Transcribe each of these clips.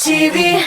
TV.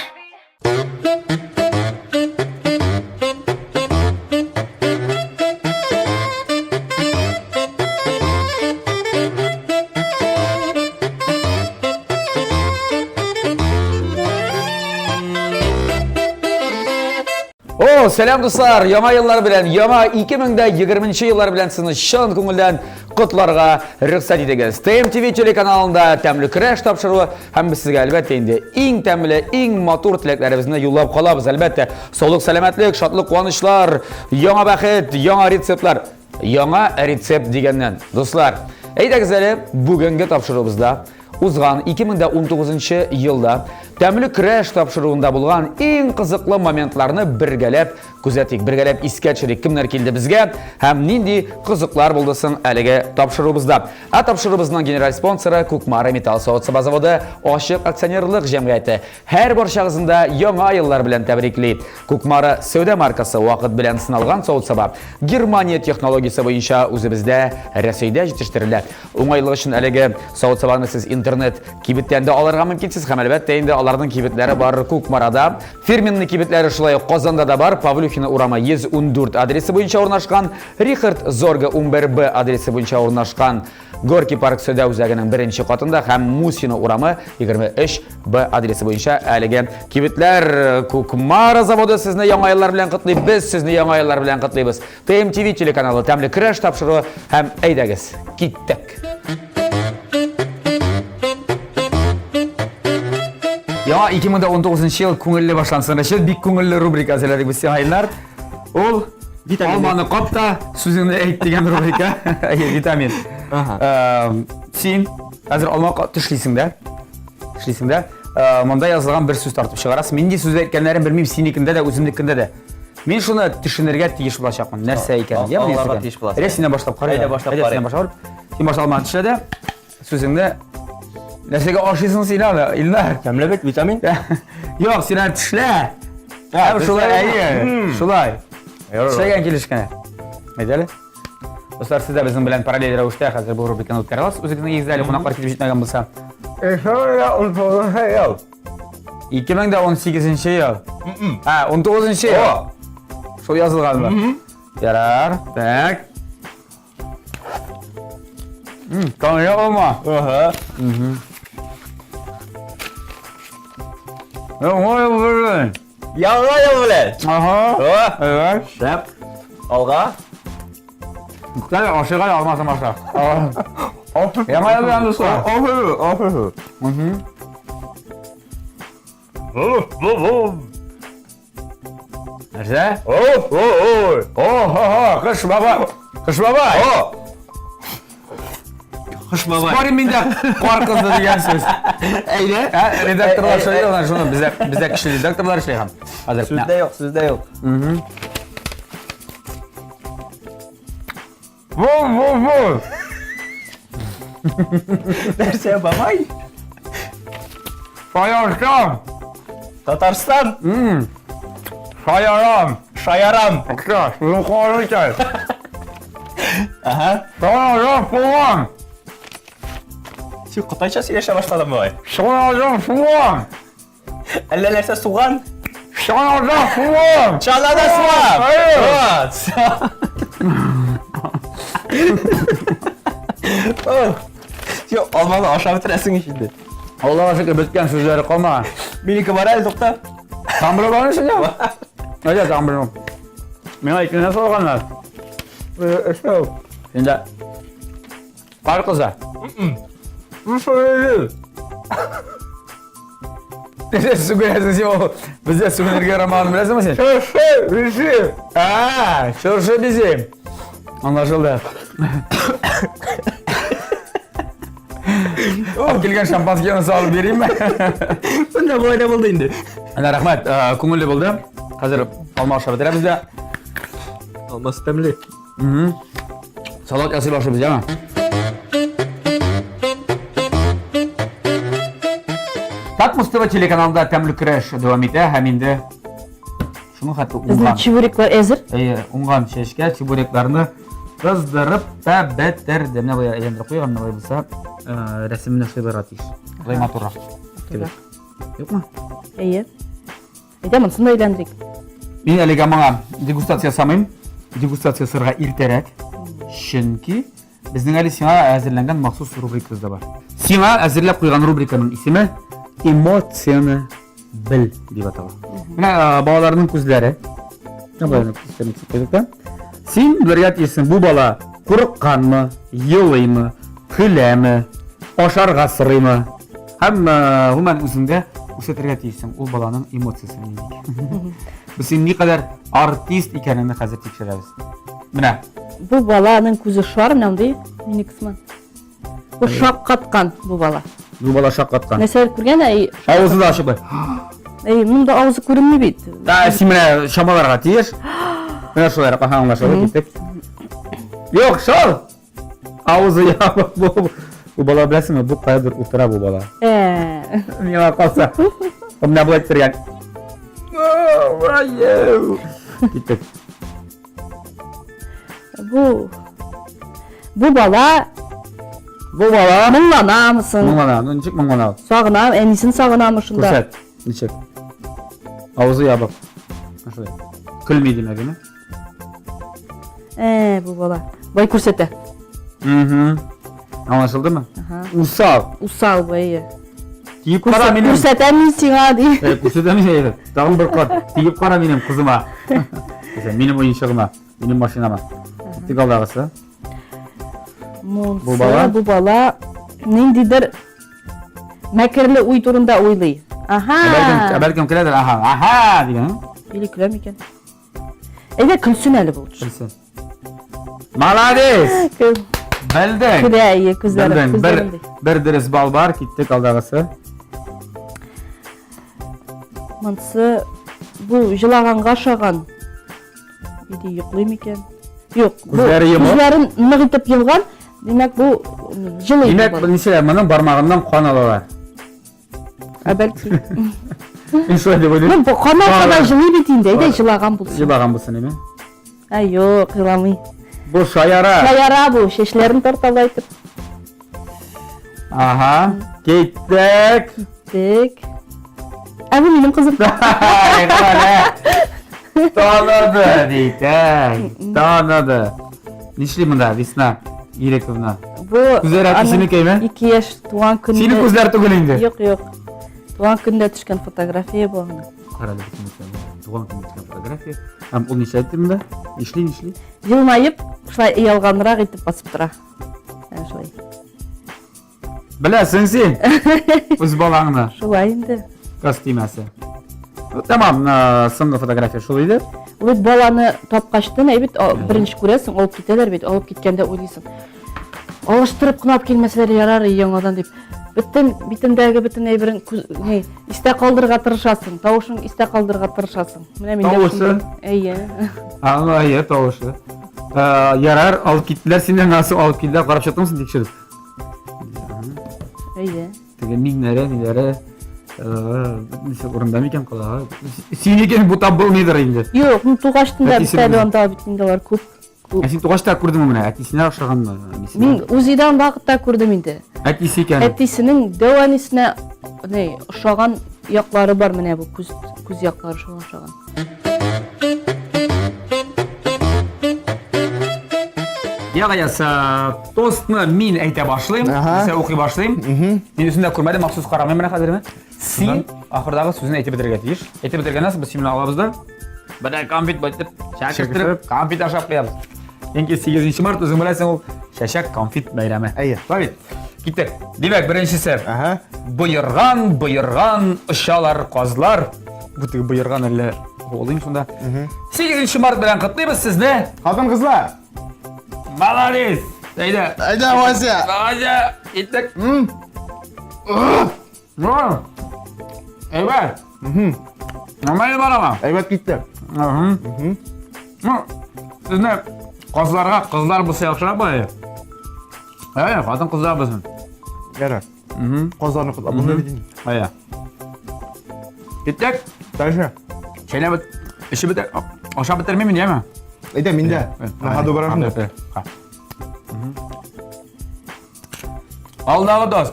Selam dostlar, yama yıllar bilen, yama 2020 yıllar bilen sizni şan көңілден құтларға рөхсәт итегез. TMTV телеканалында тәмле краш тапшыруы һәм без сезгә әлбәттә инде иң тәмле, иң матур теләкләребезне юллап калабыз. Әлбәттә, саулык, сәламәтлек, шатлык, куанычлар, яңа бәхет, яңа рецептлар. Яңа рецепт дигәннән. Дуслар, әйдәгез әле бүгенге тапшыруыбызда узган 2019 елда тәмле краш тапшыруында булган иң кызыклы моментларны бергәләп күзәтик, бергәләп искә төшерик. Кемнәр килде безгә һәм нинди кызыклар булды соң әлеге тапшыруыбызда. Тапшыруыбызның генераль спонсоры Кукмара металл савыт-саба заводы ачык акционерлык җәмгыяте. Һәр барчагызны яңа еллар белән тәбрикли. Кукмара сәүдә маркасы вакыт белән сыналган савыт-саба Германия технологиясе буенча үзебездә Россиядә җитештерелә. Уңайлык өчен әлеге савыт-сабаны сез интернет кибеттән дә алырга мөмкинсез һәм әлбәттә инде аларның кибетләре бар Кукмарада. Фирменный кибетләре шулай ук Казанда да бар. Павлюхина урамы 114 адресы буенча урнашкан, Рихард Зорга 11Б адресы буенча урнашкан, Горки парк сөйдә үзәгенең беренче катында һәм Мусина урамы 23Б адресы буенча әлеге кибетләр. Кукмара заводы сезне яңа еллар белән котлый, без сезне яңа еллар белән котлыйбыз. TMTV телеканалы тәмле краш тапшыруы һәм әйдәгез, киттек. Яңа 2019 ел күңелле башлансын. Рәшид, бик күңелле рубрика әзерләдек без сиңа. Ул алманы капта, сүзеңне әйт дигән рубрика. Витамин. Син хәзер алма тешлисең дә. Монда язылган бер сүз тартып чыгарасың. Мин ди сүз әйткәннәрен белмим, синекендә дә, үземнекендә дә. Мин шуны төшенергә тиеш булачакмын. Нәрсә икән? Аллага тиеш буласың. Рәсинә башлап кара. Әйдә башлап кара. Син башлама төшәдә. Сүзеңне нәрсәгә ашыйсың син аны, Илнар? Тәмле бит витамин. Юк, син төшлә. Шулай әйе. Шулай. Эшләгән килешкән. Әйдәле. Достар, сез дә безнең белән параллель рәвештә хәзер бу рубриканы үткәрәсез. Үзегезнең игездәле кунаклар килеп җитмәгән булса. 2018 ел. 19 ел. Шул язылганмы? Ярар. Так. Каня алма. Яңа ел белән. Evet. Шәп. Алга. Sen aşığa almasın başla. Яңа ел белән дуслар. Нәрсә? Кыш бабай. Хуш бабай. Спорим миндә кар кызды дигән сүз. Әйдә. Редакторлар сөйләгән шуны бездә кеше редакторлар эшләгән. Хәзер. Сүздә юк. Нәрсә бабай? Шаярам. Татарстан. Шаярам. Шаярам. Ну короче. Ага. Шаярам. Син Кытайча сөйләшә башладың бабай. Шаярам. Әллә нәрсә суган? Шаярам. Чалада суган. Yok, olmadı aşağı bitiresin şimdi. Allah'a şükür bitken sözleri kalma. Miniki var el doktor. Tambırı var mısın ya? Öyle tambırı. Bana ikine sorganlar. Şimdi. Kar kıza. Bu söyledi. Bize su gülersin o. Bize su gülerken Ramazan bilirsin misin? Şurşı bizim. Şurşı bizim. Anlaşıldı. Kelgan şampanskiyani salib beraymi? Bunda foyda bo'ldi endi. Ana rahmat, ko'ngilli bo'ldi. Hozir olma oshib bitiramiz-da. Olmasi tamli. Salot asil oshimiz, yana. Так, Mustafa telekanalida Tamli Crash davom etadi. Ham endi shuni hatto Bizning chubureklar hozir. Ungan cheshka chubureklarni qizdirib bitirdim. Mana bu aylantirib qo'ygan, nima bo'lsa, rasmni shu beratish. Qilay motorroq. Yok mu? Әйе. Әйтәмен, сонда әйләндірейік. Мен әлеге маңа дегустация самайым. Дегустация сырға иртерәк. Чөнки безнең әле сиңа әзерләнгән махсус рубрикабыз да бар. Сиңа әзерләп куйган рубриканың исеме эмоцияны бел дип атала. Менә балаларның күзләре. Балаларның күзләрен син белергә тиешсең, бу бала курыкканмы, елыймы, көләме, ашарга сорыймы? Һәм гомумән үзеңдә күрсәтергә тиешсең ул баланың эмоциясын нинди. Без син никадәр артист икәнен хәзер тикшерәбез. Менә Бұл баланың күзі шуар, мынандай, мені кісман. Бұл шақ қатқан, бұл бала. бу бала шаккаткан. Нәрселер көрген, Авызы да ачып. мұнда аузы көрінмейді. Да, син менә шамаларга тиеш. Менә шулай аңлашылып киттек. Юк, шул. Авызы ябык бу. Бу бала беләсеңме, бу кайдыр утыра бу бала. Миңа калса. Менә булай тиргән. Киттек. Бұл бала Бу бала мұңланамысың, моңлана, ничек моңлана? сағынам, әнесін сағынамышында. Күрсәт, ничек? Авызы ябык. Шулай. Көлмәй демәгеме? Бұл бала. Бай көрсәтә. Аңлашылдымы? Усал. Усал бай. Тиеп кара минем. Көрсәтә мен сиңа дей. Күрсәтәме шәйер? Тагын бер кат. Тиеп кара минем кызыма. Минем уенчыгыма, минем машинама. Тик алдагысы. Бұл бала ниндидер мәкерле уй турында уйлый. Бәлкем келәдер, аха дигән. Или көләм икән. Әйдә көлсен әле бұл. Көлсен. Молодец! Белдең. Күләйе күзләрем. Бер дөрес бал бар, киттек алдагысы. Монсы бұл жылағанға шаған. Иде йоклый микән? Юк, Күзләре йомык. Күзләрен нык итеп йомган. Димәк, бұл жылый. Димәк, ничә моның бармагыннан кан алалар. Бәлки. Мин шулай дип уйлыйм. Мен бу канатта жылый бит инде, әйдә жылаган булсын. Җылаган булсын име? Юк, йыламый. Бу шаяра. Шаяра бу, шешләрен тарталайтып. Аха, киттек. Тик. Бу минем кызым. Таныды дейт, таныды. Нишли монда, Весна Ирековна? Бу Күзләре әтисенеке кеме? 2 яшь туган көндә. Синең күзләр түгел инде. Юк. Туган көндә төшкән фотография бу. Карады битен. Туган көндә төшкән фотография. Һәм ул нишә әйтте монда? Нишли? Җылмаеп, шулай ялганрак итеп басып тора. Шулай. Беләсең син. Үз балаңны. Шулай инде. Костюмасы. Tamam, соңгы фотография шул иде. Ул баланы тапкачтан әйбит беренче күрәсең, алып китәләр бит, алып киткәндә уйлыйсың. Алыштырып кына алып килмәсләр ярар яңадан дип. Битендәге бөтен әйберен истә калдырырга тырышасың, тавышың истә калдырырга тырышасың. Менә миндә. Тавышы? Әйе. Әйе, тавышы. Ярар, алып киттеләр, синнән насып алып килделәр, карап чыктыңсың тикшереп. Әйе. Теге ниләре ничек урында микән кала? Син икән бу тап булмыйдыр инде. Юк, тугаштында бит анда бит инде бар күп. Син тугашта күрдеңме менә? Әтисенә охшаганмы? Мин үзидән вакытта күрдем инде. Әтисе икән. Әтисенең дәванисенә охшаган яклары бар менә бу күз яклары шуңа охшаган. Тостны мин әйтә башлыйм, сен укый башлыйм. Мин үземдә күрмәдем, махсус карамыйм менә хәзерме? Син ахырдагы сүзне әйтеп бетергә тиеш. Әйтеп бетергәннән соң без сине алабыз да. Бәдә конфет байтып, шәкертеп, конфет ашап куябыз. Янки 8 март үзең беләсең ул шәшәк конфет бәйрәме. Әйе. Бар бит. Киттек. Димәк, беренчесе. Боерган ышалар казлар. Бу теге боерган әллә булыйм шунда. 8 март белән котлыйбыз сезне. Хатын-кызлар. Молодец! Әйдә. Әйдә, Вася. Вася, иттек. Әйбәт. Нормально барама. Әйбәт китте. Сезне казларга кызлар булса яхшырак бай. Әйе, хатын-кызлар безнең. Ярар. Казларны кызлар. Буны бит. Әйе. Иттек. Тәҗә. Чәйнәп эше бетә. Ашап бетермим инде, яме? Әйдә, миндә. Хаду барам. Алдагы дос.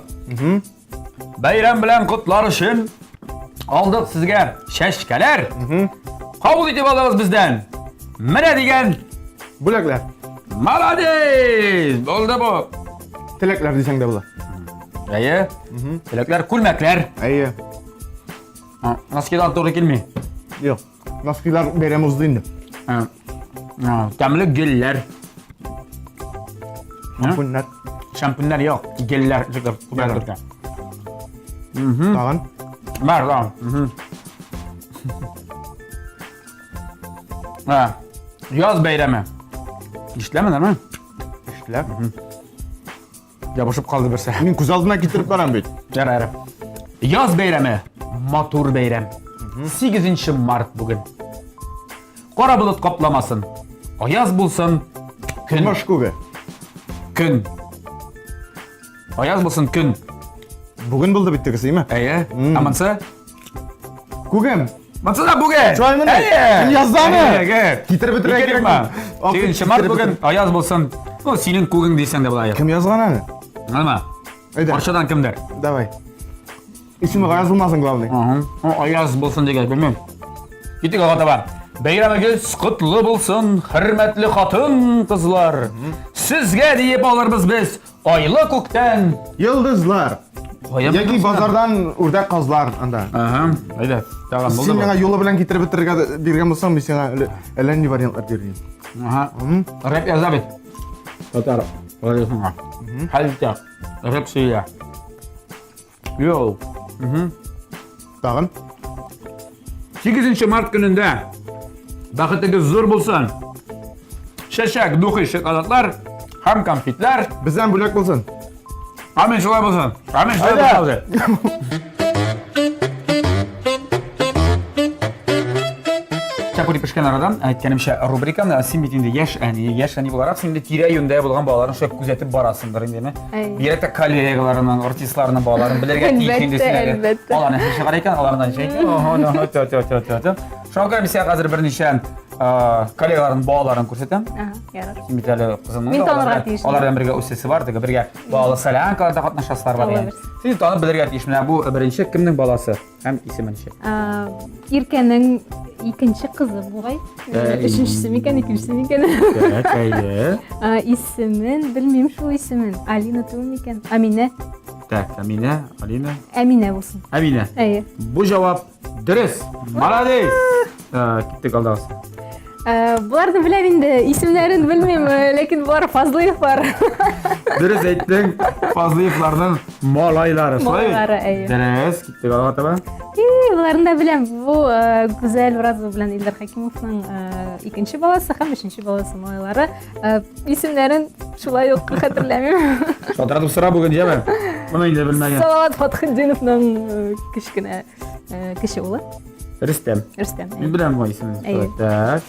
Бәйрәм белән котлар өчен Aldık sizge şeşkeler. Kabul edip alırız bizden. Mene degen. Bulaklar. Malades. Oldu bu. Tilekler desen de bular. İyi. Tilekler, kulmekler. İyi. Nasıl doğru gelmiyor? Yok. Naskiler berem uzdu indi. Temli giller. Şampunlar. Şampunlar yok. Giller. Tağın. Var lan. Yaz beyremi. İşlemediler mi? İşler. Yapışıp kaldı bir şey. Min kuz aldına getirip baran beyt. Yara. Yaz beyremi. Matur beyrem. 8 Mart bugün. Qora bulut kaplamasın. Ayaz bulsun. Gün. Moşkuge. Gün. Ayaz bulsun gün. Bugün buldu bitti kız iyi mi? İyi. Amansı. Kugem. Mansı da bugün. Çoğay mı ne? Yazda mı? Getir bitir Getirip mi? 8 Mart bugün. Ayaz bulsun. O senin kugün deysen de bulayım. Kim yazgan hani? Anladın mı? Haydi. Arşadan kimdir? Davay. İsmi yazılmasın glavli. O ayaz bulsun diye bilmem. Gittik ağa taban. Beyramınız kutlu bulsun, hürmetli hatun kızlar. Sizge deyip alırız biz aylı kukten. Yıldızlar. Koyam Yaki bazardan urdak kazlar anda. Aha, haydi. Tamam, Sen oldu bana bu. yola bilen getirip bitirgen olsam biz sana öyle varyantlar vereyim. Aha. Rap yaz abi. Otar. Öyle sonra. Hadi ya. Rap söyle. Yo. Tağın. 8 Mart gününde bakıtınız zor bulsun. Şeşek, duhu, şokolatlar, ham konfitler. Bizden bulak bulsun. Amin şolay bulsun. Amin şolay bulsun. Çapuri pişken aradan aytkanımcha rubrikam sen bitinde yaş ani olarak sen de tire yönde bulgan bağların şöyle күзәтеп barasındır indimi. Bir yerde kollegalarından, artistlarından bağların bilirge Elbette. Аларны һәр шагар икән, алардан şey. Шуңа күрә мисәл хәзер берничә коллегаларның балаларын күрсәтәм. Ярар. Син бит әле кызыңның Мин да танырга алар- тиешмен. алардан бергә үсәсе бар, теге бергә балалы солянкаларда катнашасызлар бар. Алла Yani. берсен. Син танып белергә тиеш. Менә бу беренче кемнең баласы һәм исеме ничә? Иркәнең икенче кызы бугай. Өченчесе микән, икенчесе микән? Исемен белмим шул исемен. Алина түгел микән? Аминә. Так, Амина, Алина. Әминә булсын. Амина. Әйе. Bu cevap dürüst. Молодец. Gittik aldığız. Буларны беләм инде, исемнәрен белмим, ләкин булар Фазлыев бар. Dürüst ettin. Fazlayıflardan malayları. Малайлары, әйе. Dürüst. Gittik aldığız tabi. Буларны да беләм. Бу Гүзәл Уразова белән Илдар Хакимовның икенче баласы һәм өченче баласы малайлары. Исемнәрен шулай ук хәтерләмим. Шатыратып сора бүген дияме? Bunu инде белмәгән. Салават Фатхетдиновның кечкенә кеше улы. Рөстәм. Рөстәм. Мин беләм бу исемен. Әйе. Так.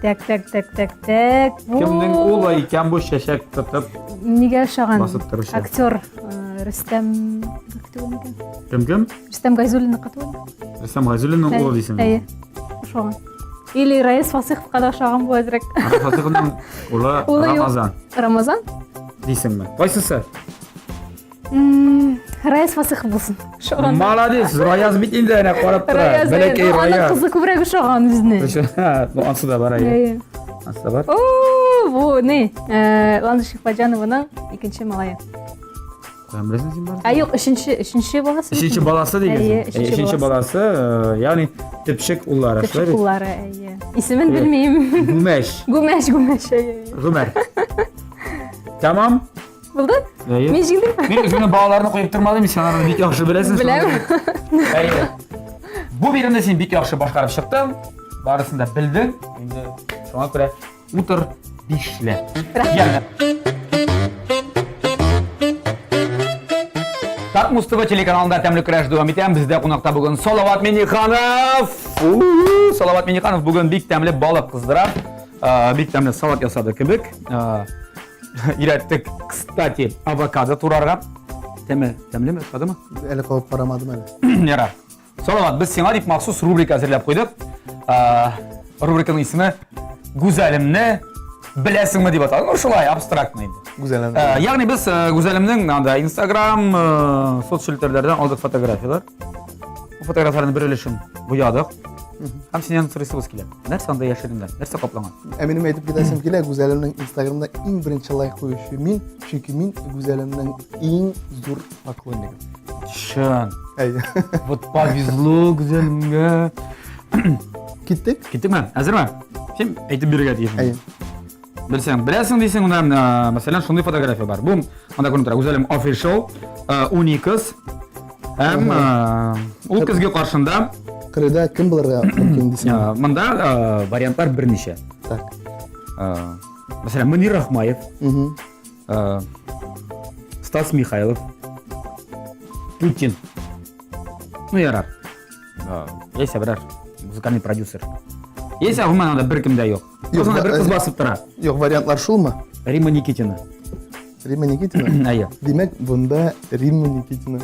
Так. Кемнең улы икән бу шәшәк тотып? Нигә ошаган? Басып торучы. Актер Рөстәм Кем? Кем? Рөстәм Гайзуллин катылды. Рөстәм Газулинның улы дисең. Әйе. Ошаган. Или Раис Фасыховка да ошаган бу әзрәк. Фатихның улы Улы юк. Рамазан Рамазан? дисеңме? Кайсысы? Раис Фасыхов булсын. Ошаган. Молодец. Раяз бит инде әнә карап тора. Раяз. Бәләкәй Аның Раяз. кызы күбрәк ошаган үзенә. Bu ansı da var әйе. Әйе. Ansı da var. О, бу не? Ланда Шихбаҗанованың икенче малае. Беләсең син бар? Юк, өченче баласы. Üçüncü balası Әйе, дигән. өченче Üçüncü balası, ягъни төпчек уллары. Кечек уллары, әйе. Исемен белмим. Гүмәш. Гүмәш, әйе. Гүмәр. Tamam. Булды? Әйе. Мин җиңдем. Мин үземнең балаларны куеп тормадым, син аларны бик яхшы беләсең. Беләм. Әйе. Бу биремне син бик яхшы башкарып чыктың. Барысын да белдең. Инде шуңа күрә утыр бишле. Ягъни Так, Мустафа телеканалында тәмле көрәш дәвам итәм. Бездә кунакта бүген Салават Миниханов. Салават Миниханов бүген бик тәмле балык кыздыра. Бик тәмле салат ясады кебек. Ирәттек, кстати, авокадо турарга. Тәмлеме, тадымы? Әле калып карамадым әле. Ярар. Салават, без сиңа дип махсус рубрика әзерләп куйдык. Рубриканың исеме Гүзәлемне беләсеңме дип аталган. Шулай абстрактный инде. Güzel. Ягъни без Гүзәлемнең анда Instagram, соцсетьләрдән алдык фотографиялар. Bu fotoğraflarını bir өлешін бұядық. Hem senden sırasımız келеді. Нәрсе анда яшеріңдер? Нәрсе қоплаған? Benim aytıp gidesem kile güzelimden Instagram'da en birinci like koyuşu min. Çünkü min güzelimden en zor поклоннигim. Шын. Ey. Вот повезло güzelimге. Gittik. Кеттік ме? Әзір ме? Сен айтып беруге дейсің. Ey. Білесің дейсің, онда мәселен шындай фотография бар. Бұл анда көрініп тұр. Güzelim official, 12 қыз. Hem ол қызге қаршында Kırıda kim bulurga kendisini? мында варианттар бірнеше. Tak. Мәселен, Мөнир Рахмаев, Hı. Стас Михайлов, Путин. Ну, ярар. Есть бірер музыкальный продюсер. Есть ағылман анда бір кімде жоқ. Осында бір қыз басып тұра. Yok varyantlar şul mu? Римма Никитина. Римма Никитина? Әйе. Demek bunda Римма Никитина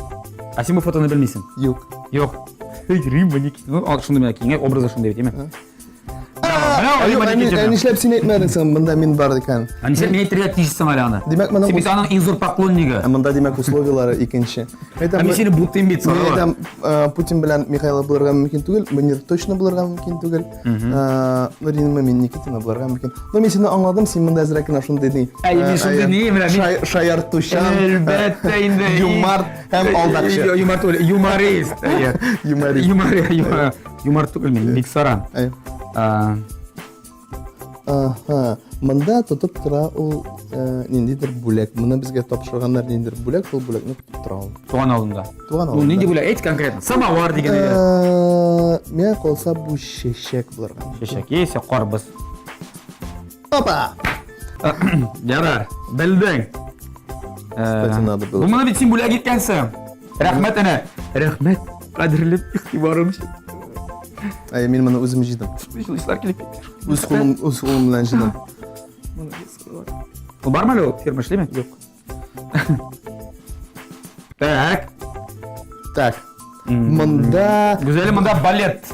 А сен бұл фотоны білмейсің? yok. Жоқ. Римма Никитина. Ну, шынды мен кейін, образы шынды бет, еме? Римма Никитина. En işlep sen etmedin sen bunda min vardı kan. Ani sen мен айтырға тиіссің әлі аны. Demek bana Сен бит аның ең зор поклоннигі. bunda demek условиялары ikinci. Мен сені бұлтайын бетсің. Мен Putin bilen Mikhail'a bulurga mümkün değil. Münir точно bulurga mümkün değil. Римма мен Никитина bulurga mümkün. Но мен seni anladım. Sen bunda ezrekine şunu dedin. Мен шынды не? Şayartuşan. Әлбәттә инде. Юмар hem aldakçı. Юморист. Юморист. Юмор түгел мен, Бексаран. Ey. Aha. Mında tutup tura o nindidir bulak. Mına bizge topşırganlar nindir bulak. O bulakны tutup tura o. Туған ауылында. Туған Ну, не деп ойлай, айт конкретно. Самовар деген. Мен қолса bu şeşek bulurga. Шешек, есе қарбыз. Опа! Ярар, білдің. Кстати, надо было. Бұл мұны бит сен бөлек еткенсің. Рахмет әне. Рахмет. Қадірлеп, иқтибарым. Ay men bana özüm jidim. Жылышылар келіп. Öz kolum bilen jidim. Бұл бар ма әлі ол фирма ішлей ме? Yok. Так. Так. Mında Güzeli мұнда балет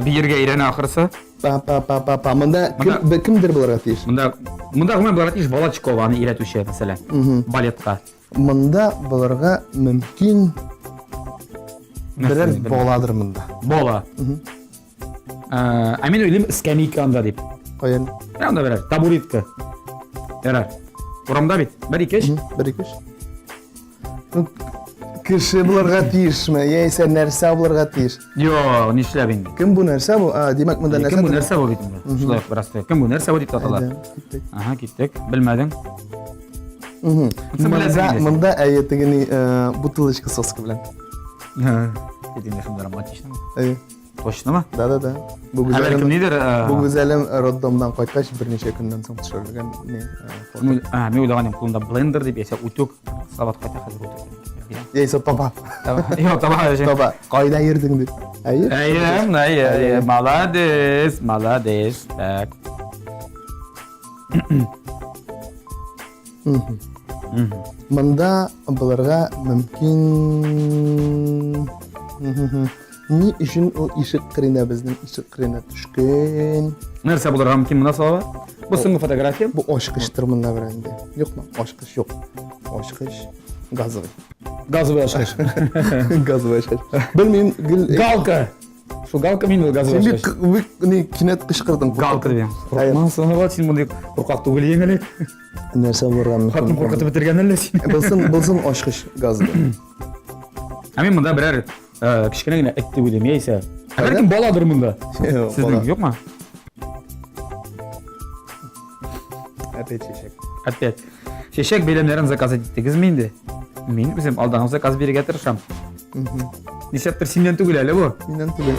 бейерге үйрені ақырысы. pa. Mında kimdir bulurga tiyiş? Мұнда ғымен бұлар еш Балачкова аны үйретуші мәселен. Балетқа. Mında bulurga mümkün birer boladır mında. Бола. А мен ойлаймын скамейка анда деп. Koyalım. Анда берер, табуретка. Ярар. Урамда бит. Бір екеш. Bir iki üç. Kişi bulurga tiyiş mi? Yeyse nerse bulurga tiyiş. Йо, не шләп инде. Kim bu nerse bu? Demek bunda nerse. Кім бұл нәрсе бұл битінде? Шулай бірасты. Кім бұл нәрсе бұл дейді аталар. Аха, кеттік. Білмәдің. Mında ayetini butılışkı soskı bilen. Dediğinde şunlar романтично mu? Evet. Точно mu? Da. Bu Әбәлкім güzelim. нейдер? Bu güzelim roddomdan qaytkaç bir neçe günden soň düşürülgen ne? Мен ойлаған едім қолымда блендер деп, есе утюг. Сабат қайта қазір утюг. Yeyse topa. Yok, tabağı. Topa. Qayda yerdin de. Hayır. Әйе, молодец. Так. Mında bularga mümkün ni üçün o işik kırına bizning işik kırına düşkün. Нәрсе бұларға мүмкін мына сала? Бұл соңғы фотография. Bu oşkıştır mında birende. Yok mu? Oşkış yok. Oşkış gazıvı. Газовый ашқыш. Gazıvı oşkış. Bilmeyim. Галка. Şu Галка мен газовый Sen ашқыш. bir ne kinet kışkırdın. Галка деген. Hayır. Қорқмасың ба, сен мұндай қорқақты өлең әлі. Nerse bularga Қатын mümkün. қорқытып бітірген әлі сен. Bilsin oşkış gazıvı. Мен мұнда бірер кішкене генә әт деп ойлаймын, есе. Бәлкім баладыр мұнда. Сіздің жоқ ма? Опять şeşek. Опять. Шешек белемлерін заказать еттіңіз ме енді? Мен өзім алданғы заказ беруге тырышам. Нешептір сенен түгіл әлі бұл? Minen tübel.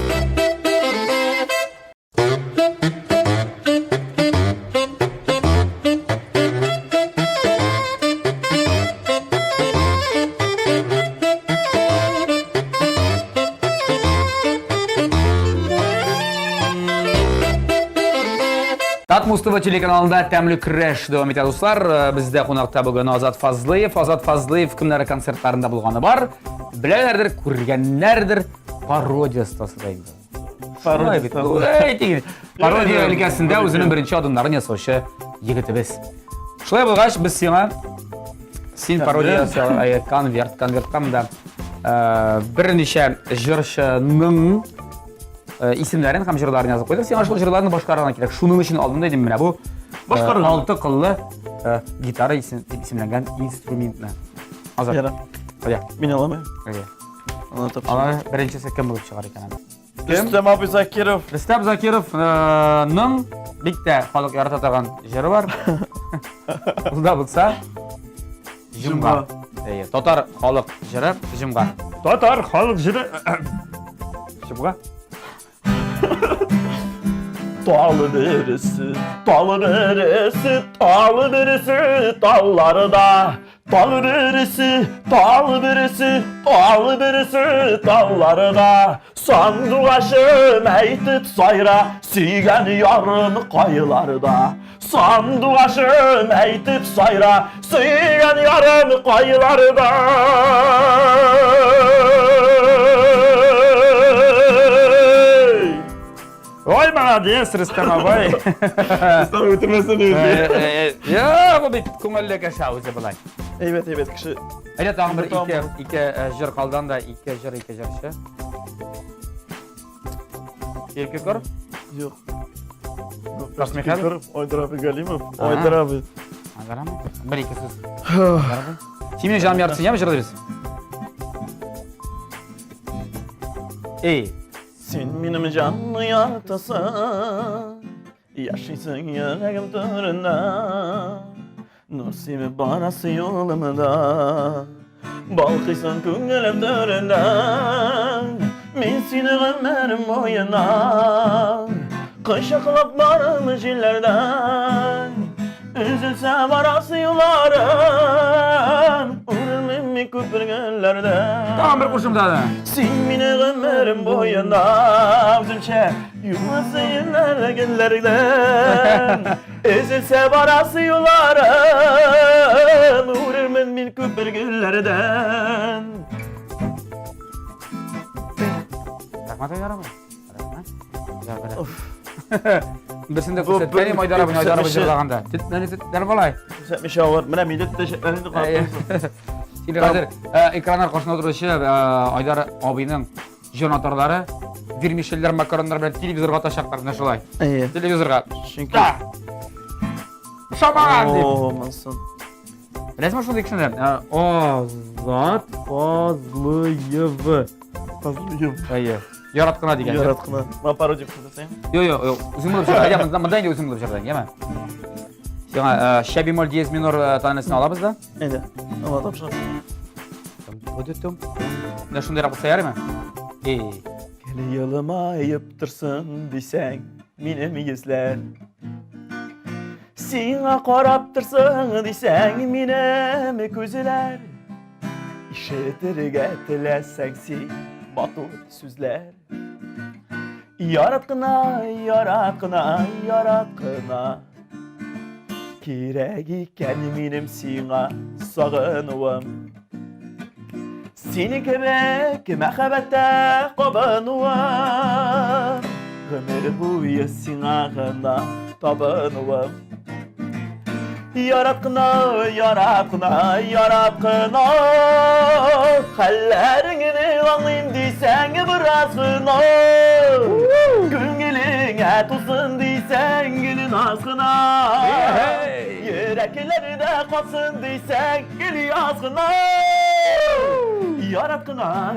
Тат Мустафа телеканалында тәмлі күрәш дәвам итә дуслар. Бездә қонақта бүген Азат Фазлыев. Азат Фазлыев кемнәр концертларында булганы бар. Беләләрдер, күргәннәрдер, пародия стасы да инде. Пародия өлкәсендә үзенең беренче адымнарын ясаучы егетебез. Шулай булгач, без сиңа син пародия конвертка монда bir neçe jırşının isimlerini hem jırlarını yazıp koyduk. Sen aşkıl jırlarını başqarana kerak. Şunun için aldım dedim mine bu. Başqarana. 6 qıllı gitara isimlengen instrumentni. Azar. Yara. Hadi. Men alamayım. Hadi. Anlatıp. Ana birinci sekkan bulup çıkar ekan. Rüstem abi Zakirov. Rüstem Zakirov'ның bitta xalq yaratadigan jiri var. Unda bulsa Jumga. Totar xalq jiri Jumga. Tatar xalq jiri. Jumga. Dağlı neresi, dağlı neresi, dağlı neresi, dağlarda. Dağlı neresi, dağlı neresi, dağlı neresi, dağlarda. Sanduaşım eytip sayra, siygen yarın kayılarda. Sanduaşım eytip sayra, siygen yarın kayılarda. Oy молодец, Rüstem abi. Sana bitirmesini öyle. Ya bu bit ko'ngilli kaşavıcı bulay. Evet kişi. Ayda tağın bir Tamam. iki jir kaldan da iki jirşi. Kelki kor. Yok. Rasmikhalov? Oydar abi Galimov. Oydar abi. Angaram. Bir iki söz. Kimin canım yartsın ya mı jırda biz? Ey. Sen benim canlı yartasın, yaşaysın yüreğim töründe. Nur sevip barası yolumda, balkıysan küngelim töründe. Men seni ömrüm boyuna, kış akılaplarım jillerden. Üzülse barası yollarım, urulmam köpürgünlerden. Tamam bir kurşum daha da. Sen beni ömrüm boyunda üzülçe yumasınlar günlerden. Ezilse barası yollarım, uğrarım bin köpürgünlerden. Rahmat ayarım. Rahmat. Ya böyle. Birisinde kurset. Benim aydarabın jırlaganda. Titleri balay. Sen şavar, mene millet teşekkürlerini kapatıyorsun. Şimdi hazır ekranlar karşısında duruşu Aydar abinin jonatorları vermişler makaronlar bilen televizorga taşaklar naşolay. İyi. Televizorga. Çünkü... Şaman dip. Ooo, mansın. Resmen şunu dikişinler. Azat Fazlıyev. Fazlıyım. Ayy. Yaratkına digen. Yaratkına. Ma parodiya kıldı sen. Yo. Uzun bulup çıkar. Ya mından da uzun bulup çıkar. Yeme. Şuna şa bemol diyez minor tanesini alabız da. Neydi? Ama tapşan. Ödüttüm. Ne şunu yapıp sayar mı? Ey. Gel yalıma ayıptırsın desen minemi izler. Sina qaraptırsın desen minemi közler. İşetir tilesengsi batur süzler. Yaratkına. Kirek iken minim sina sağınıvam. Seni kebek mehabette qabanıvam. Ömür boyu sinağına tabanıvam. Yaratkına. Hallerini anlayayım diysen birazgına. Güngeline tutsun diysen gelin aşkına. Yürekleri de kalsın diysen gel yazgına. Yaratkına.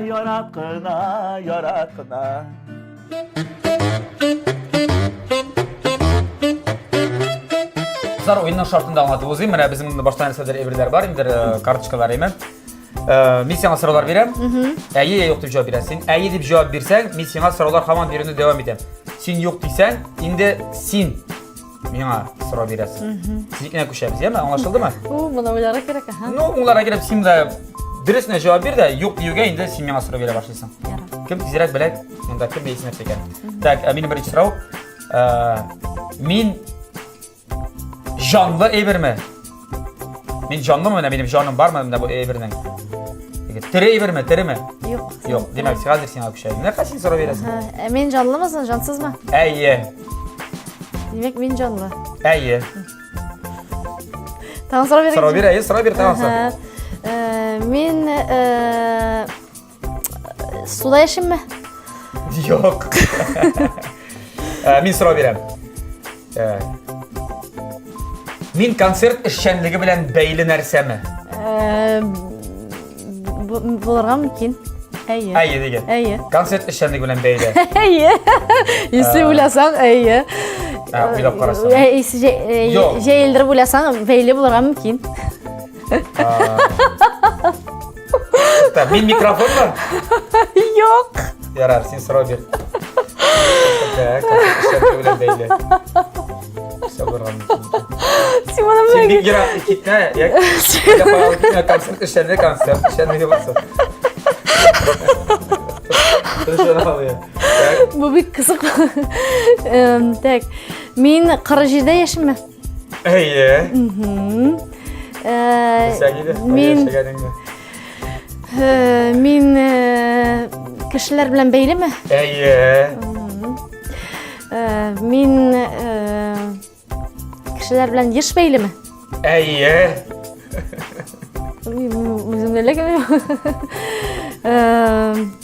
Kızlar oyunun şartında anlatıp uzayım. Mene bizim baştan eserler evriler var. Imdir kartışkalar emin. Misyana sıralar verem. Əyi yok deyip cevap veresin. Əyi deyip cevap versen, misyana sıralar hemen birinde devam edem. Sin yok deysen, indi sin. Mina sıra veresin. Sizikine kuşayız değil mi? Anlaşıldı mı? Buna uyarı gerek ha. No, onlara gelip sin de birisine cevap ver de yok diyorga indi sin mina sıra vere başlaysın. Kim tezirek bilek, onda kim beyisine çeker. Tak, benim birinci sıra o. Min canlı evirme. Min canlı mı? Benim canım var mı bu evirden? Tire evirme, tire mi? Yok. Yok, demek ki hazır sen akışayım. Ne kaçın soru veresin? Men canlı mısın, cansız mı? Eyye. Demek men canlı. Eyye. Tamam, soru vereyim. Sıra bir, tamam. Men суда яшимме? Yok. Min soru berem. Min konsert işçenligi bilen beyli nersemi? Булырга мөмкин. Әйе. Әйе деген. Әйе. Konsert işçenligi bilen beyli. Әйе. Если уйласаң, әйе. Уйлап карасаң. Yok. Җәелдереп уйласаң, бәйле булырга мөмкин. Min mikrofon mu? Юк. Yarar, sen soru ber. Konsert işçenligi bilen beyli. Син моны Sen белмәгән. bir gira gitme. Ya konsert işçenligi varsa. Şunu al ya. Бу бик кызык. Так. Мин 47 яшимме? Әйе. Мин кешеләр белән бәйлеме? Әйе. Мин кешеләр белән еш бәйлеме? Әйе. Үзем дә ләгән.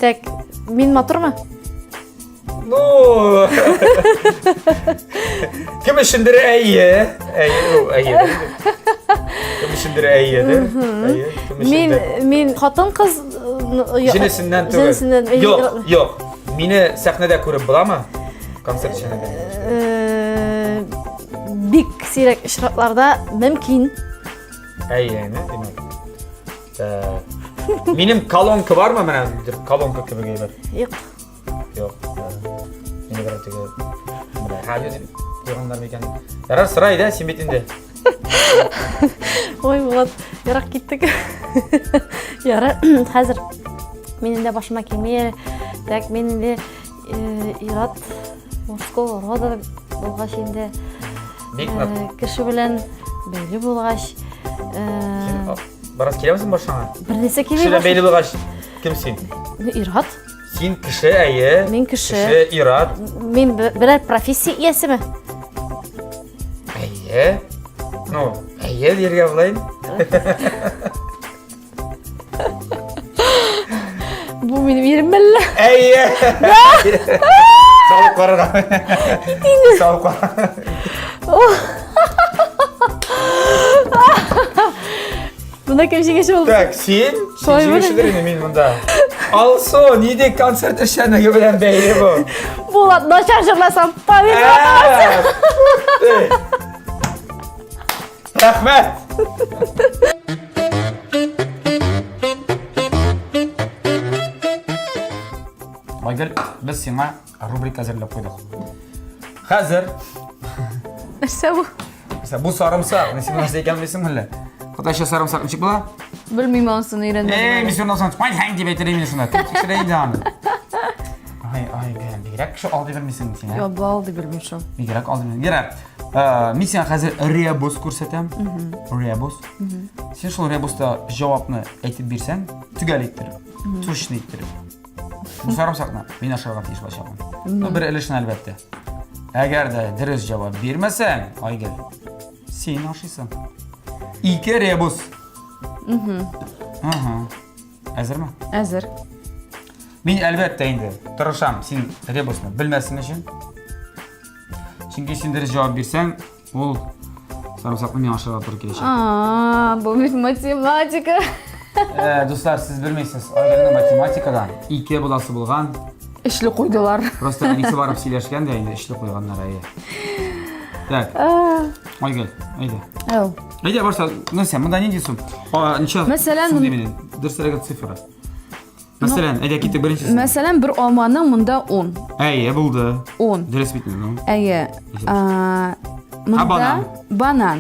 Так, мин матурмы? Ну. Kim işindir әйе? Әйе. Kim işindir әйеdir? Әйе. Мин хатын кыз Jinesinden түгел. Yok. Meni sahnada ko'rib bulamı? Konsert işinede. Бик сирәк очракларда мөмкин. Әйе, demek. Benim kolonka var mı bana? Kolonka gibi gelir. Юк. Yok. Yine bir artık. Hadi diyorlar mı yani? Yarar sıraydı simitinde. Ой, вот, ярак киттек. Яра, хәзер минем дә башыма килмәй. Так, минем дә ират Москва рода булгач инде. Кеше белән бәйле булгач. Барас келе misin başına? Бернәрсә Kişiyle килә. belli bulgaç. Kimsin? Ират. Sen kişi әйе. Мин кеше. Kişi irat. Мин берәр профессия иясеме? Әйе. Ну, әйе диргә булайын. Бу минем ирем белле. Әйе. Сауык барырга. Сауык бар. Бунда кем җиңеше булды? Так, sen Soy җиңүчедер инде мин монда. Also, ниде концерт эшләнеге белән бәйле бу? Булат, начар җырласам, память Рәхмәт. Майгел, без сиңа рубрика әзерләп куйдык. Хәзер, Нәрсә бу? бу сарымсак, нисә нәрсә икән белсең әллә? Кытайча сарымсак ничек була? Белмим анысын өйрәнмәдем. Мисsiondan sonra "Mein Handy" diye bitireyim şuna. Tüküreyim de anı. Ay, bilerek şu aldı vermişsin sen. Yo, bu aldı bilmişim. Bilerek aldı vermişsin. Gerek. Misyon hazır rebus kursatam. Rebus. Sen şu rebusda cevapını aytib bersen, tugal ettirib, turishni ettirib. Bu sarımsakni men aşağıga teyish başlayman. Bir ilishni albatta. Agarda durust javob bermasang, Aygul, sen oshiysan. İki rebus. Hazırmı? Hazır. Men albatta endi tirisham sen rebusni bilmasliging uchun. Chunki sen durust javob bersang, ol sarımsakni men aşağıga turib kelishim. Bu matematika. Do'stlar, siz bilmaysiz, Aygulning matematikadan 2 bolasi bo'lgan. Ishli qo'ydilar. Просто anisi borib siylashganda endi ishli qo'yganlar ayi. Tak. Aygul, ayda. Yo'q. Ayda borsa, nima, bunda ne deysan? Necha? Masalan, dirsaga sifra. Masalan, ayda ketdik birinchisi. Masalan, bir olmaning bunda 10. Ayya, bo'ldi. 10. Durs bitmadi. Ayya. Bunda banan.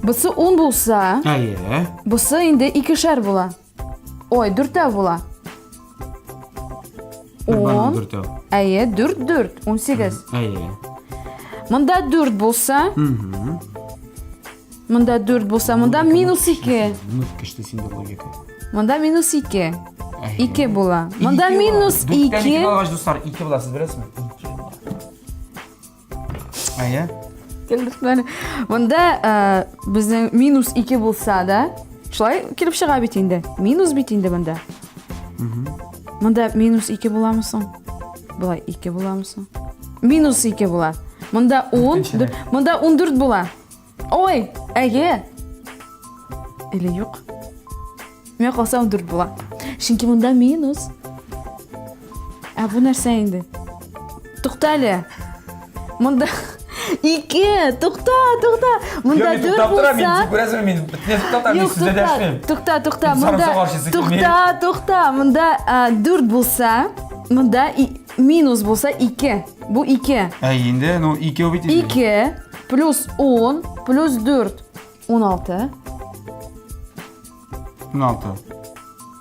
Busi 10 bo'lsa, Ayya. busi endi 2'şer bo'la. Oy, 4 ta bo'la. 10. 4. Ayya, 4, 18. Ayya. Bunda 4 bo'lsa, bunda 4 bo'lsa, bunda minus 2. Nutkashda senda logika. Bunda minus 2. 2 bo'la. Bunda minus 2. Do'stlar, 2 bo'lasiz, bilasizmi? 2. Ayya. Bunda bizning minus 2 bo'lsa-da, shulay kelib chiqa bit endi. Minus bit endi bunda. Мында минус 2 буламысың? Булай 2 буламысың? Минус 2 була. Мында 10, мында 14 була. Ой, әге. Или юк? Мен қалса 14 була. Чөнки мында минус. Бу нәрсә инде? Туктале. Мында 2, тукта. Мында 4 булса. Күрәсең, мен битне туктатам, мен сездә дәшмим. Тукта. Мында тукта. Мында 4 булса, мында минус булса 2. Бу 2. Инде, ну 2 бит инде. 2 плюс 10 плюс 4. 16. 16.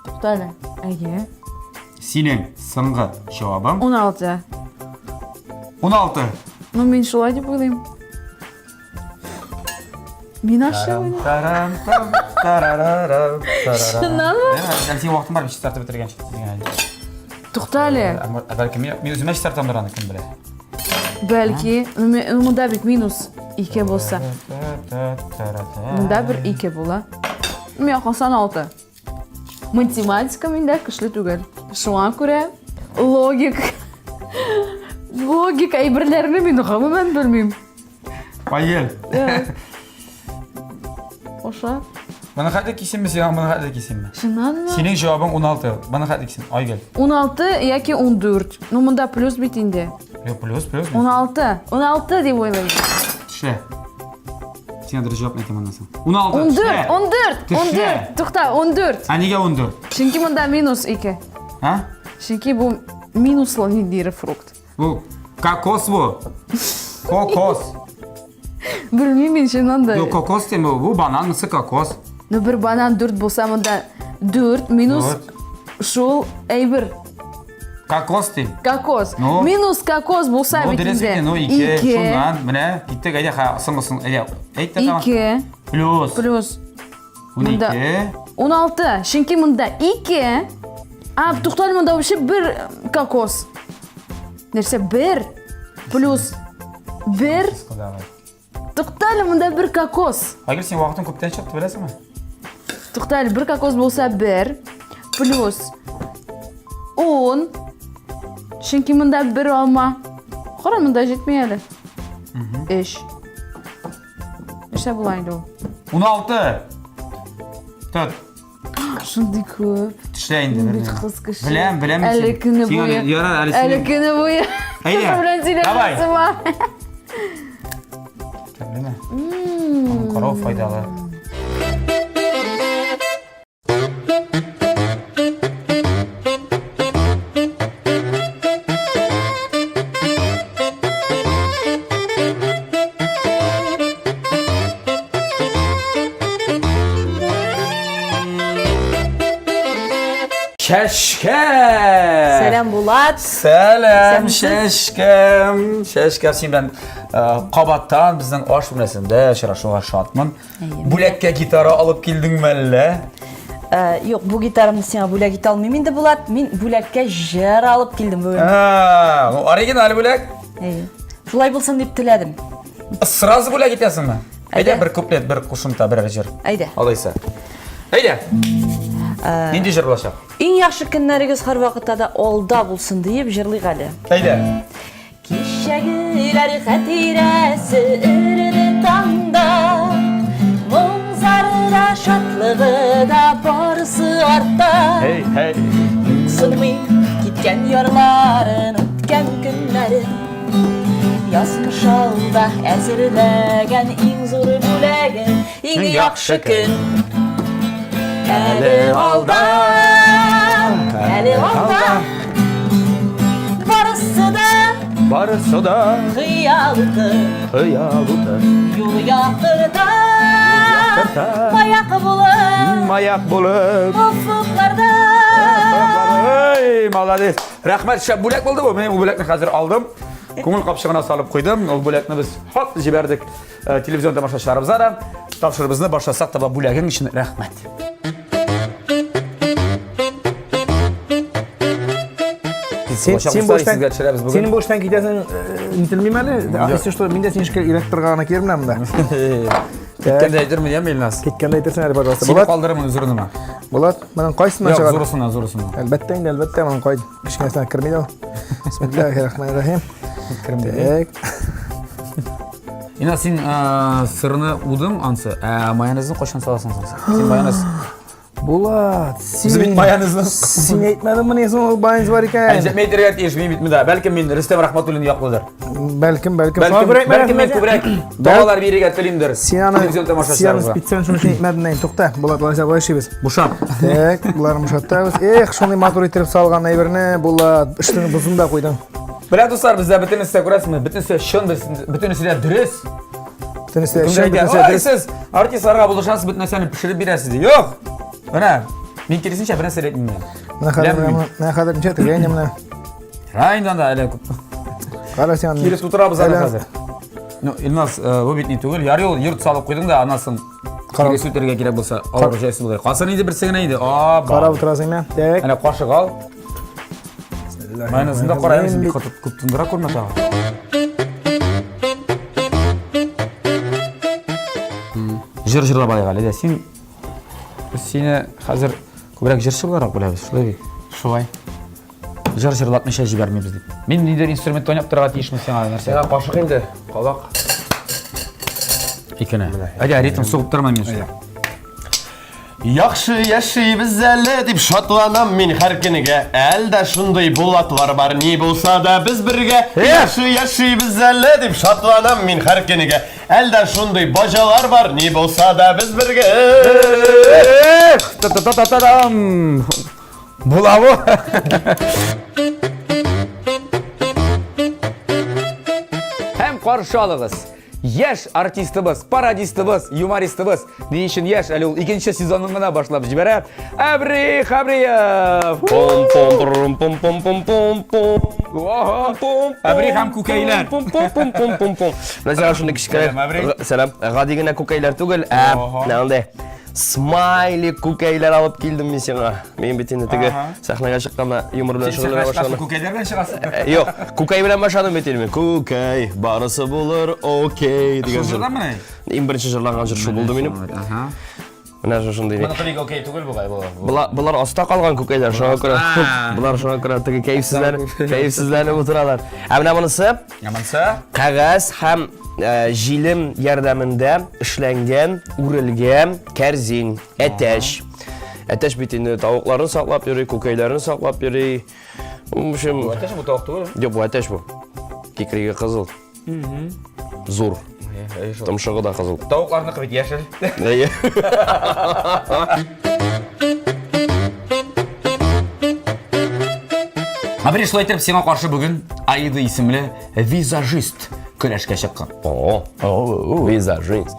Туктале. Әйе. Синең соңгы җавабың 16. 16. Ну мен шулай дип уйлыйм. Мин ашы уйлыйм. Шыннанмы? Сен вакытың бар бит стартып бетергәнче дигән. Туктале. Бәлки мен үземә стартам тораны кем белә. Бәлки, мында бит минус 2 булса. Мында бер 2 була. Мен қалсан 6. Математика миндә көчле түгел. Шуңа күрә логик әйберләрне мин гомумән белмим. Паел. Оша. Бана хәтта кисенме син, бана хәтта кисенме? Шуннанмы? Синең җавабың 16. Бана хәтта кисен. Айгел. 16 яки 14. Ну мында плюс бит инде. Плюс. 16 дип уйлыйм. Ше. Син дөрес җавап әйтәм аннан соң. 16. 14. Тукта, 14. Нигә 14? Чөнки мында минус 2. Ха? Чөнки бу минуслы ниндидер фрукт. Бу кокос бу. Кокос. Белмим мин шуннан да. Yo kokos deme bu banan mısı kokos? Ну бер банан 4 булса мында 4 минус шул әйбер. Kokos deme. Кокос. Ну. Минус кокос булса бит инде. Ну 2 şundan менә киттек әйдә сыңгысын әйдә. Әйт тә тамам. 2 Плюс. 12. 16. Чөнки мында 2. Туктале мында вообще бер кокос. Нәрсә бер плюс 1. Туктале мында бер кокос. Агыл сен вакытың күптән чыкты беләсеңме? Туктале бер кокос булса 1 плюс 10. Чөнки мында бер алма. Кара мында җитмәй әле. 3. Нәрсә була инде ул? 16. Тот. Шундый күп. Төшә инде. Бит кыз кеше. Беләм. Әле көне буе. Ярар, Әле көне буе. Әйдә. Давай. Давай. Беләме? Карау файдалы. Şəşkə! Сәлам Булат. Сәлам, шәшкәм. Шәшкәм син белән кабаттан безнең аш бүлмәсендә очрашуга шатмын. Бүләккә гитара алып килдеңме әллә? Юк, бу гитарамны сиңа бүләк итә алмыйм инде Булат. Мин бүләккә җыр алып килдем бүген. Ну оригинал бүләк. Шулай булсын дип теләдем. Сразу бүләк итәсеңме? Әйдә бер куплет, бер кушымта, бер җыр. Әйдә. Алайса. Әйдә. Нинди җыр булачак? Иң яхшы көннәрегез һәр вакытта да алда булсын дип җырлыйк әле. Әйдә. Кичәгеләр хәтирәсе өрде таңда, моңзары да шатлыгы да барысы артта. Hey. Сынмый киткән ярларын, үткән көннәрен, язмыш алда әзерләгән иң зур бүләген, иң яхшы көн. Әле алда, Барысы да хыялды, юл яктырта, маяк булып. уфукларда. Ey, молодец. Рәхмәт, шәп бүләк булды бу. Мен бу бүләкне хәзер алдым. Күңел капчыгына салып куйдым. Ул бүләкне без хат җибәрдек телевизион тамашачыларыбызга да. Тапшырыбызны башласак та бүләгең өчен рәхмәт. Senin boştan gidersen nitilmeyeyim әлі. Если что, мен де сен ішке электр ғана кермін әмді. Кеткенде айтырмын, иә, Мелнас? Кеткенде айтерсің әлі пожалуйста. Сені Болат, қалдырымын үзірініма. Болат, мынан қайсынан Жоқ, шығады? зұрысына. Әлбәттә инде, әлбәттә, мынан қайды. Кішкенесінен кірмейді ол. Бисмиллахиррахманиррахим. Так. Ина, сен сырыны удың, ансы, майонезін қошан саласың сен? Сен майонез... Болат, Біз бет майонезін... сен айтмадың міне соң ол байыз бар екен. Мәйтерге тешмей бітмеді. Бәлкім мен Рүстем Рахматуллин яқлыдыр. Бәлкім. Бәлкім мен көбірек дұғалар береге төлеймдір. Сен специален шunu айтмадың нәйін. Тоқта, Болат, былай шебіз. Бұшап. Так, бұлар мұшаттабыз. Шоны матур етіріп салған әйбіріне, Болат, іштің бұзын да қойдың. Біле достар, бізде бүтін істе көресіңіз, бүтін істе шын, бүтін істе дүрес. Бүтін істе Кімдер шын, айтады, бүтін ой, істе сіз артистларға бұл шансы бүтін нәрсені пішіріп бересіз де. Жоқ! Мына, мен келесінші бір нәрсе ретінде. Мына қадыр неше тіргейін еміне. Райындан да әлі көп. Қара сен... Келес тұтырабыз әлі қазір. Илнас, бұл бетіне түгіл, яры ол ерт салып қойдың да, анасын келес өтерге керек болса, ауыр жайсы болай. Қасыр нейді бір сіңін нейді. Қарап отырасың мен. Так. Әне қашық ал. Майонезінде қараймыз, бір көп тұндыра көрмет аға. Жыр-жырла балайға әлі де, сені қазір көбірек жыршы боларақ білеміз, шылай бей? Шылай. Жыр-жырлатмыша жібермейміз деп. Мен нейдер инструмент ойнап тұрға тиішмін сен ағы нәрсе. Сен қашық енді, қалақ. Екені. Әде ритм соғып тұрма мен шылай. Яхшы яшейбіз әлі деп шатланам мен һәр күніге. Әлдә шундай болатлар бар, не болса да біз бірге. Яхшы яшейбіз әлі деп шатланам мен һәр күніге. Әлдә шундай бажалар бар, не болса да біз бірге. Та-та-та-та-та-дам! Бұлавы! Hem qarşı alığız. Yaş artistimiz, parodistimiz, yumoristimimiz deyishin yaş әлі ол ikkinchi sezonini boshlab jibara. Abri Xabriyev. Pom pom pom pom pom pom pom pom. Abri ham ko'kaylar. Pom pom pom pom pom pom. Mesela şunu kichkina. Selam. G'adigina ko'kaylar tugul. Nanda? Smiley ko'kaylar olib keldim men senga. Men bitinda tigi sahnaga chiqqanman, yumor bilan shug'ullana boshladim. Ko'kaylar bilan chiqasiz. Yo'q, ko'kay bilan boshladim bitilmen. Ko'kay, barisi bo'lar, okey degan so'z. Eng birinchi jillangan jir shu bo'ldi mening. Mana shunday. Buni qiling okey tugul bu qaybo. Bular ostda qolgan ko'kaylar, shunga ko'ra. Bular shunga ko'ra tigi kayfsizlanib o'tiralar. Mana bunisi Yamansa? qog'oz ham jilim yordamida ishlangan, urilgan karzin, ateş. Ateş bitini tavuklarını saqlab yürüy, ko'kaylarni saqlab yürüy. Bu Ateş bu tavuk tugul. Yo'q, bu ateş bu. Kekriga qizil. Zo'r. Tumshug'i da qizil. Tavuqlarni qilib yashil. Abri шулай итеп сиңа каршы бүген Аида исемле визажист көрәшкә чыккан. Визажист.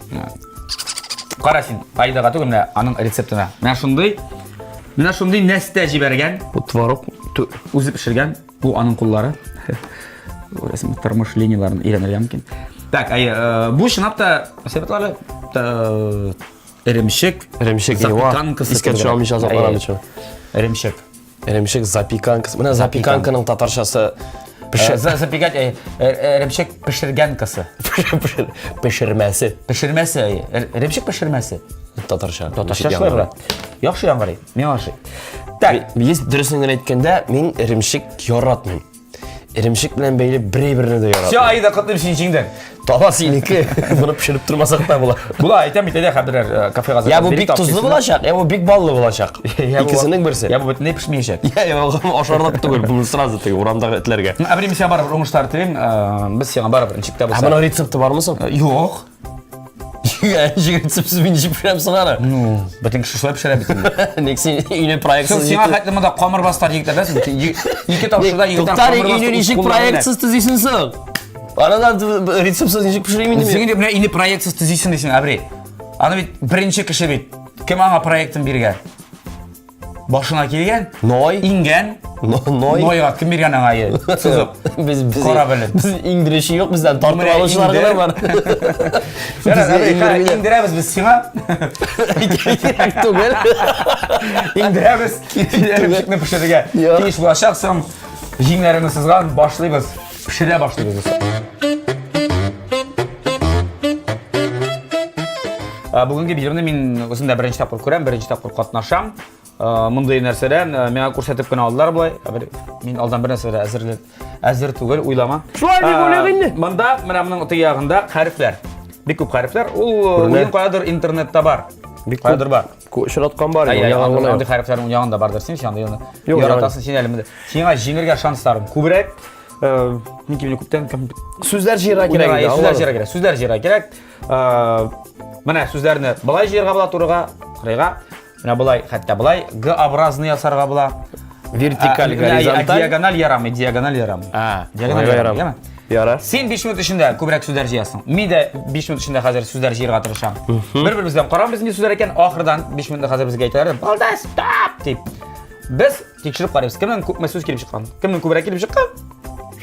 Кара син Аидага түгел менә аның рецептына. Менә шундый нәрсә җибәргән, Bu tvorog. үзе пешергән, бу аның куллары. Рәсем тормыш линияларын өйрәнергә мөмкин. Так, бу чынапта сәбәтләре эремшек, Запеканкасы. Искә төшәмеш азапларам өчен. Эремшек. Эремшек запеканкасы. Менә запеканканың татарчасы. Запекать эремшек пешергәнкасы. Пешермәсе. Пешермәсе, эремшек пешермәсе. Татарча. Татарча. Яхшы яңгырый. Мен яхшы. Так, Biz дөресен әйткәндә, мин эремшек яратмыйм. Эремшек белән бәйле бер-берне дә яратмыйм. Все Аида кытым синчиңдән. Таба синеке. Буны пешереп тормасак та була. Була әйтәм бит хәбәр кафега Я бу бик тузлы булачак, я бу бик баллы булачак. Икесенең берсе. Я бу бөтенләй пешмәячәк. Я ашарлап түгел, бу сразу тиге урамдагы этләргә. Абри мисә бар уңышлар телим, без сиңа барыбер ничектә булса. Моның рецепты бармы соң? Юк. Рецептсыз мин ничек пешерәм соң аны? Ну, бөтен кеше шулай пешерә бит. Нексин үйне проектсыз. Сиңа хәтле монда камыр бастар егетләр беләсең? Ике тавшыда егетләр Туктар, камыр үйне ничек проектсыз төзисең соң? Анадан рецептсыз ничек пешерим инде? Син инде менә ине проектсыз төзисең дисең, Абри. Аны бит беренче кеше бит. Кем аңа проектын биргән? Башына килгән? Ной. Ингән? Ной. Нойга кем биргән аңа? Сызып. Biz Кара белен. Biz İngilizce yok bizden tartып алучылар гына бар. İndirəmiz biz сиңа. Түгел. İndirəmiz. Эремшекне пешерергә. Тиеш булачак, соң җиңнәреңне сызган башлыйбыз. Пешерә башлыйбыз. Бүгінгі бейірімді мен осында бірінші тапқыр көрем, бірінші тапқыр қатнашам. Мұндай нәрседен мені көрсетіп күн алдылар бұлай. Мен алдан бір нәрседе әзір түгел, ойлама. Шулай деп ойлағын. Мұнда мұның ұтығағында қарифлер. Бек көп қарифлер. Ол ойын қойадыр интернетте бар. Қойадыр бар. Шыратқан бар. Ондай қарифлердің ұяғында бар дұрсын. Сен яратасын сен әлімді. Сенға жеңірге шанстарың көбірек. Сөздер жиырға керек. Сөздер жиырға керек. Міне сөздеріні бұлай жиырға бұла тұрыға, қырыға. Міне бұлай, қатта бұлай, Г-образны ясарға бұла. Вертикаль, горизонталь. Диагональ ярамы, диагональ ярамы. Диагональ ярамы. Яра. Сен 5 минут ішінде көбірек сөздер жиясың. Мен де 5 минут ішінде қазір сөздер жиырға тұрышам. Бір-бірімізден қарам біздің сөздер екен, ақырдан 5 минутта қазір бізге айтылар. Балда, стоп! Деп. Біз текшіріп қараймыз. Кімнің көп сөз келіп шыққан? Кімнің көбірек келіп шыққан?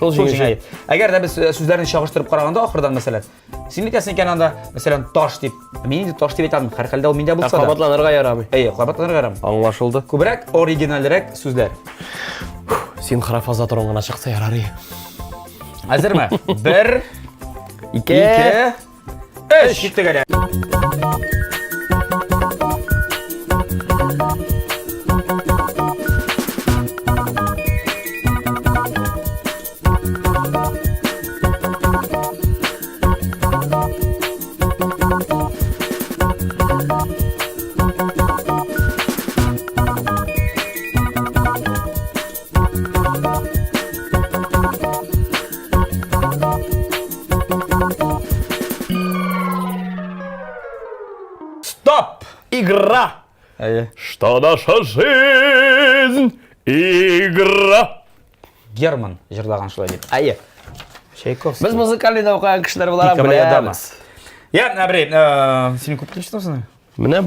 Сол жеңе. Әгер де біз сөздерін шағыштырып қарағанда ақырдан мәселен. Сен айтасың екен анда, мәселен, таш деп. Мен де таш деп айтамын. Har xilda u menda bo'lsa. Қабатланырға ярамай. Қабатланырға ярамай. Аңлашылды. Көбірек оригиналірек сөздер. Сен қарафаза тұрыңына шықса ярары. Әзір ме? 1, 2, 3. Кеттік әлі. Стоп! Игра! Что наша жизнь? Игра! Герман жырлаған шылай деп. Айы. Чайковский. Біз музыкалыда оқыған кішілер болар білеміз. Әбірей, сені көп келші тоқсың? Міне,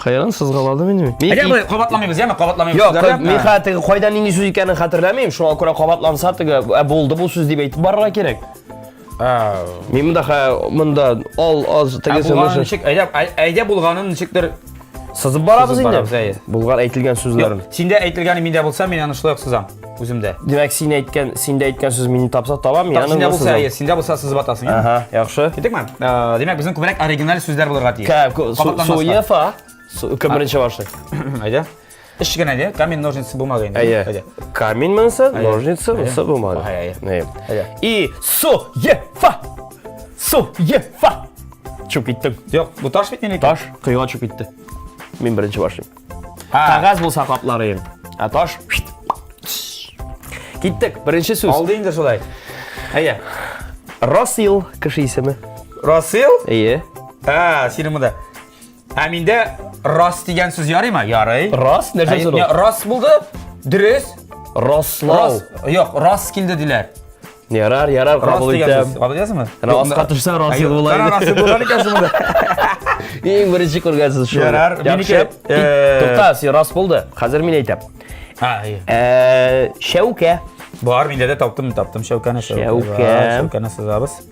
қайран сызға алады мен. Әгер бұлай қабатламаймыз, яма қабатламаймыз. Жоқ, мен қатығы қойдан нені сөз екенін қатырламайым. Шуға көре қабатланса тігі болды бұл сөз деп айтып барға керек. Мен мұнда ол аз тәгесі Әйде бұлғанын нешіктер сызып барабыз енді. Бұлған әйтілген сөздерін. Сенде әйтілгені менде болса, мен аны шылайық сызам, өзімде. Демек, сенде әйткен сөз мені тапса табам, мен аны сызам. Сенде болса сызып атасың. Яқшы. Кеттік ме? Демек, біздің көбірек оригинал сөздер болырға тиек. Суефа, кім бірінші башлай? Әйде. Ішкен әйде, камень, ножницы, бумага енді. Әйде. Камень мұнса, ножницы, мұнса бумага. И суефа! Суефа! Чуп кеттің. Жоқ, бұл таш бет нені? Таш, қиға чуп кетті. Мен бірінші башлайым. Қағаз бұл сақаплары ең. Таш. Кеттік, бірінші сөз. Алды енді солай. Әйе. Расил кіші есімі. Расил? Әйе. Сені мұнда. Менде рас деген сөз ярай ма? Ярай. Рас? Нәрсе сөз ол? Рас болды, дұрыс. Раслау. Жоқ, рас келді дилер. Ярар, қабыл етем. Қабыл етесің ме? Расқа тұрса расил болайын. Расил болайын екенсің мұнда. Ең бірінші көргенсіз шу. Ярар. Тоқта, сен рас болды. Қазір мен айтам. Шәуке. Бар, менде де таптым Шәукені. Шәукені сызабыз.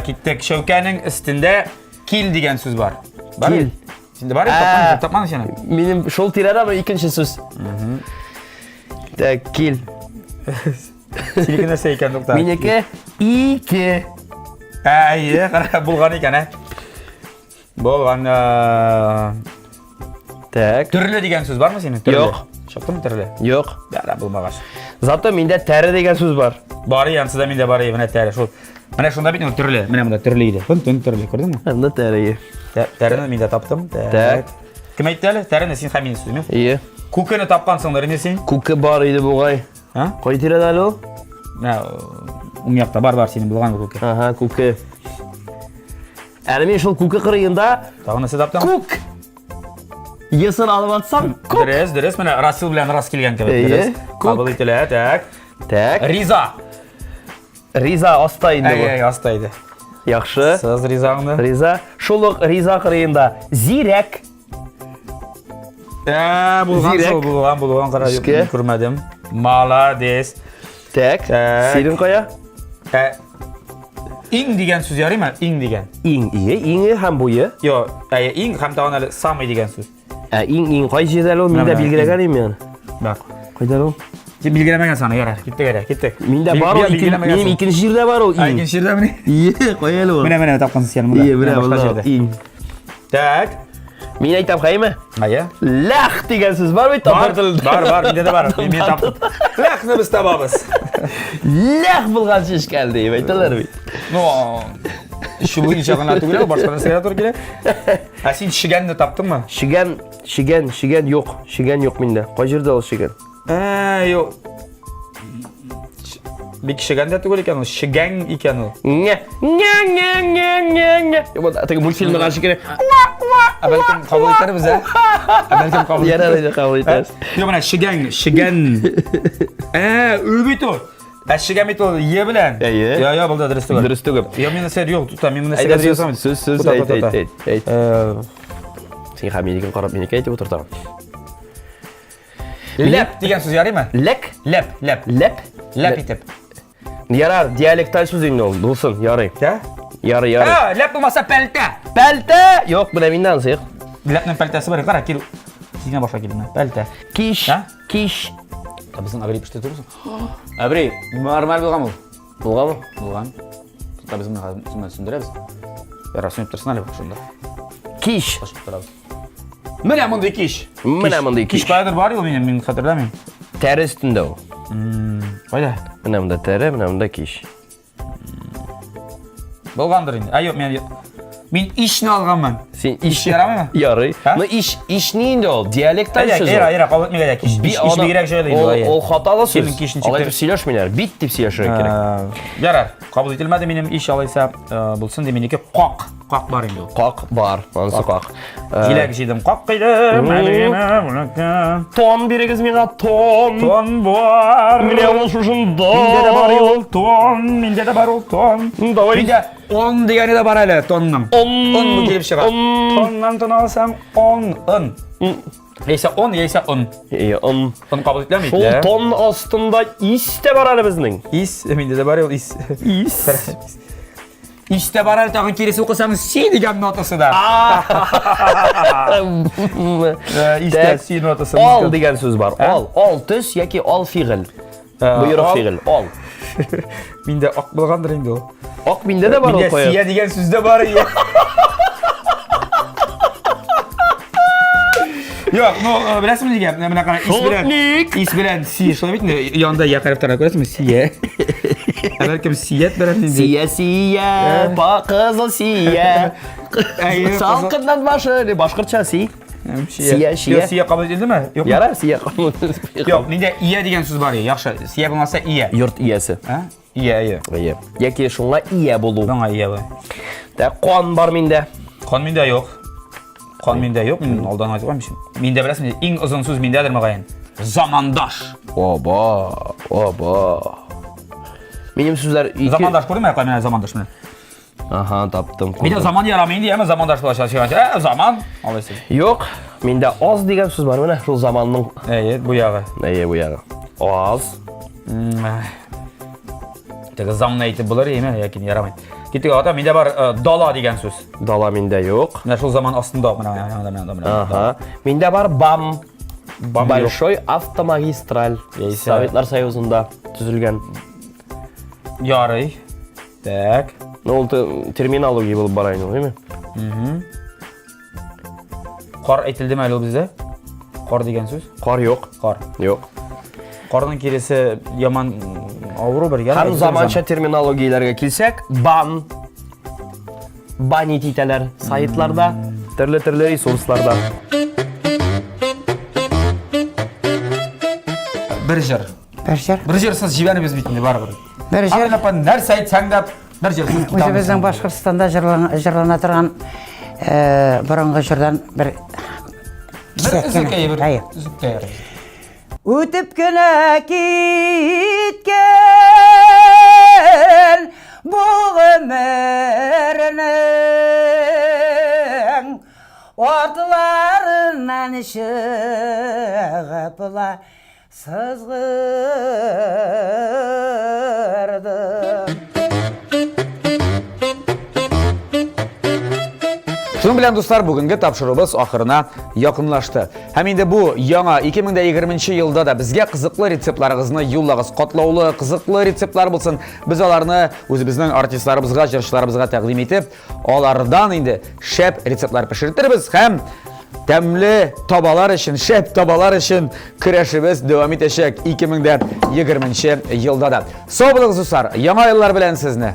Кеттік, Шәукенің үстінде кил деген сөз бар. Кил. Сенде бар тапманы сені? Менің шол тирада ма екінші сөз. Так, кил. Сенікі нәрсе екен тоқта. Менекі ике. Әйе, болған екен, Болған... Так. Түрлі деген сөз бар ма сенің? Жоқ. Шоқтым түрлі? Жоқ. Бәрі болмағаш. Зато менде тәрі деген сөз бар. Бар янсыда менде бар міне тәрі. Міне шонда бетін түрлі. Міне мұнда түрлі еді. Түн түрлі, көрдің мұ? Мұнда тәрі. Тәріні менде таптым. Так. Кім айтты әлі? Тәріні сен қамені сөз ме? Ие. Көкені тапқансыңдар не сен? Көкі бар еді бұғай. Қой тирада әлі ол? Умияқта бар сенің бұлған көке. Көкі. Әрі мен шол көкі қырыйында Тағына сіз таптың? Көк! Есін алып атсам, көк! Дұрыс, міне расыл білән рас келген кәбет. Қабыл етілі, так. Риза. Риза астайды бұл. Астайды. Яқшы. Сыз ризаңды. Риза. Шолық риза қырыйында зирек. Бұлған қара көрмәдім. Маладес. Так, сирін қоя? Иң деген сөз ярай ма? Иң деген. Иң, иңі һәм бұйы? Йо, иң һәм тағын әлі самый деген сөз. Иң, қой жердәл ол, менде білгілеген емен. Бақ. Қойдар ол? Білгілемеген саны, ярар. Кеттік. Менде бар ол, менің екінші жерде бар ол, иң. Екінші жерде міне? Ие, қой әлі ол. Міне, тапқансыз сені мұнда. Ие, міне, бұл иң. Так. Мен айтам қайма? Ая. Ләх деген сөз бар ма? Бар, менде де бар. Мен таптым. Ләхні біз табамыз. Ләх болған шешкәл дейіп айталар бейт. Ну, şu bu iş yakın atı geliyor, başka nasıl yaratır geliyor? Ha sen şigenini taptın mı? Шиген yok. Шиген yok менде. Қай жерде ол шиген? Yok. Bir şigen de atı geliyor, şigen iken o. Не. Вот атаға мультфильмді қаршы керек. Belki kabul eder bize. Belki kabul eder. Ярайды қабыл етеміз. Yok bana şigen. Öbüt o. Şigen bit o, ye bilen. Ye. Ya, bu da dürüst var. Дұрыс түгіп. Ya мен сер yok, tutam, men bunu Айтам сер yazamam. сөз. Айт. Сен менікен қарап меніке айтып отыртамын. Lep деген söz yarayı mı? Ләп. Lep itip. Ярар, диалекталь сөз енді ол. Дұлсын, ярай. Ya? Ярай. Lep olmasa pelte. Пәлті! Yok, бұна менен сыйық. Lep'nin peltesi var ya, kara kil. Sizden başka kelime. Pelte. Киш. Ha? Киш. Tabi Abri pişti durursun. Abri, normal bulgan mı? Болған ма? Bulgan. Tabi bizim sündüreriz. Yarasını yaptırsın hadi bak şunda. Киш. Mene mındı iki iş. Міне мындай Kiş киш. bayağıdır var ya o benim, ben hatırlamayayım. Тәрі үстінде ол. Hayda. Міне мында тәрі, міне мында киш. Bulgandır indi. Ay yok ben işini alganman. Сен İş yaramay mı? Ярай. Ha? Но иш не енді ол? Диалекталь сөз ол. Era kabul etmeyecek iş. İş bir gerek şöyle indi. Ол қаталы Senin сөз. kişini Ал çektir. айтып сөйлеш менер. Бит деп сөйлешірек керек. Yarar. Kabul edilmedi benim iş alıysa bulsun demeneki kok. Kok var indi o. Қақ бар, анысы қақ. Gilek жидім kok kıydım. Тон берегіз мені, тон. Ton var. Міне ол шушында. Minde de var ol ton. Minde de var ol ton. Давай. Minde on diyeni de var hele tonun. On bu gelip çıkar. Tondan ton alsam on. Yeyse on, yeyse on. Он. Onu kabul edilir Шол miydi? тон астында ис те бар әлі біздің. İs. Minde de var ol is. Ис. İşte var hele tağın keresi okusanız si diyen notası da. İşte si notası. Ал деген сөз бар. Ал түс яки ал фиғыл. Бұйрық фиғыл. Ал. Minde ak bulgandır indi o. Ақ менде де бар ол Minde қояды. siye diyen sözde var ya. Yok, no, bilasın mı diyeceğim? Ne kadar is bilen siye şöyle bitti. Yanında yakarıp taraf görüyorsun mu siye? Belki siyet bilen indi. Сия, қызыл сия. Салқыннан башы, башқұртша си. Siye. Siye kabul edildi mi? Yok. Ярар, сия. Yok, minde iye diyen söz var ya. Yaxşı. Siye bulmasa iye. Yurt иесі. Ha? İye. Ие. Яки шуңа ие болу. Bana iye bu. Қон бар менде. Kon minde yok. Kon minde yok. Min oldan aytып koymuşum. Minde bilasın mı? En uzun söz mindedir mi kayın? Zamandaş. Оба. Менің сөздер екі... Zamandaş koydum ya kayın zamandaş mı? Аха, таптым. Bir de zaman yaramayın diye ama zamandaş bulaşıyor. Zaman. Alırsın. Yok, менде аз деген сөз бар міне, сол заманның. Evet, bu yağı. Ие, bu яғы. Аз. Tege zamla aytib bular yeme yakin yaramayın. Gittik ata mende var dala degan söz. Дала менде yok. Mana shu zaman ostida mana. Аха. Менде бар БАМ. Большой автомагистраль. Советлар Союзында түзілген. Yarıy. Так. Ол терминология болып барайын ол, еме? Qor aytildi mi o bizde? Qor degan söz? Қар yok. Qor. Yok. Qorning kelisi yomon avru bir Һәм заманча терминологияларга келсек, бан етитәләр сайтларда, төрле ресурсларда. bir jir. Bir jirsiz jibanimiz bitindi baribir. Bir jir. Aqlapa narsa aytsang da bir jirsiz Өзі біздің Башқұртстанда жырлана тұрған бұрынғы жырдан бір Өтіп күні кеткен бұл өмірінің орталарынан шығып сызғырды. Şunu белән дуслар, бүгенге тапшырубыз ахырына якынлашты. Һәм инде бу яңа 2020 елда да безгә кызыклы рецептларыгызны юллагыз. Катлаулы, кызыклы рецептлар булсын. Біз аларны үзебезнең артистларыбызга, җырчыларыбызга тәкъдим итеп, алардан инде шәп рецептлар пешертербез һәм тәмле табалар өчен, шәп табалар өчен көрәшебез дәвам итәчәк 2020 елда да. Сау булыгыз дуслар, яңа еллар белән сезне.